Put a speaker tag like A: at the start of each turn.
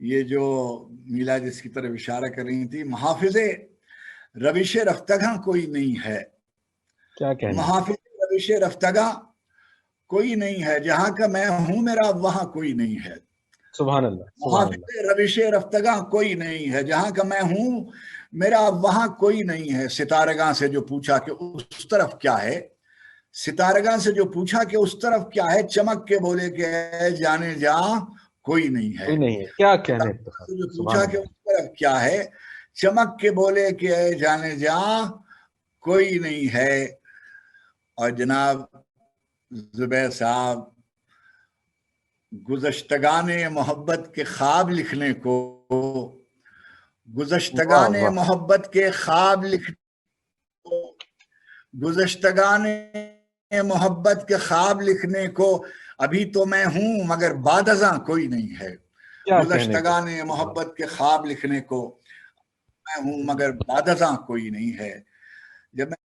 A: یہ جو میلا جس کی طرف اشارہ کر رہی تھی، محافظ روش رفتگاں کوئی نہیں ہے،
B: کیا کہنا،
A: محافظ روش رفتگاں کوئی نہیں ہے، جہاں کا میں ہوں میرا وہاں کوئی نہیں ہے۔
B: سبحان اللہ، سبحان اللہ۔
A: محافظ روش رفتگاں کوئی نہیں ہے، جہاں کا میں ہوں میرا وہاں کوئی نہیں ہے۔ ستارگاں سے جو پوچھا کہ اس طرف کیا ہے، ستارگاں سے جو پوچھا کہ اس طرف کیا ہے، چمک کے بولے کہ اے جانے جا کوئی نہیں ہے۔
B: کوئی نہیں ہے، کیا کہنے،
A: ستارگاں سے جو
B: سبحان
A: پوچھا کہ
B: اللہ۔
A: اس طرف کیا ہے، چمک کے بولے کہ اے جانے جا کوئی نہیں ہے۔ اور جناب زبیر صاحب، گزشتگان محبت کے خواب لکھنے کو،
B: واہ
A: گزشتگان
B: واہ،
A: محبت کے خواب لکھنے کو، گزشتگان محبت کے خواب لکھنے کو، ابھی تو میں ہوں مگر بعد ازاں کوئی نہیں ہے۔
B: کیا کہنے کو،
A: گزشتگان محبت کے خواب لکھنے کو میں ہوں مگر بعد ازاں کوئی نہیں ہے۔ جب میں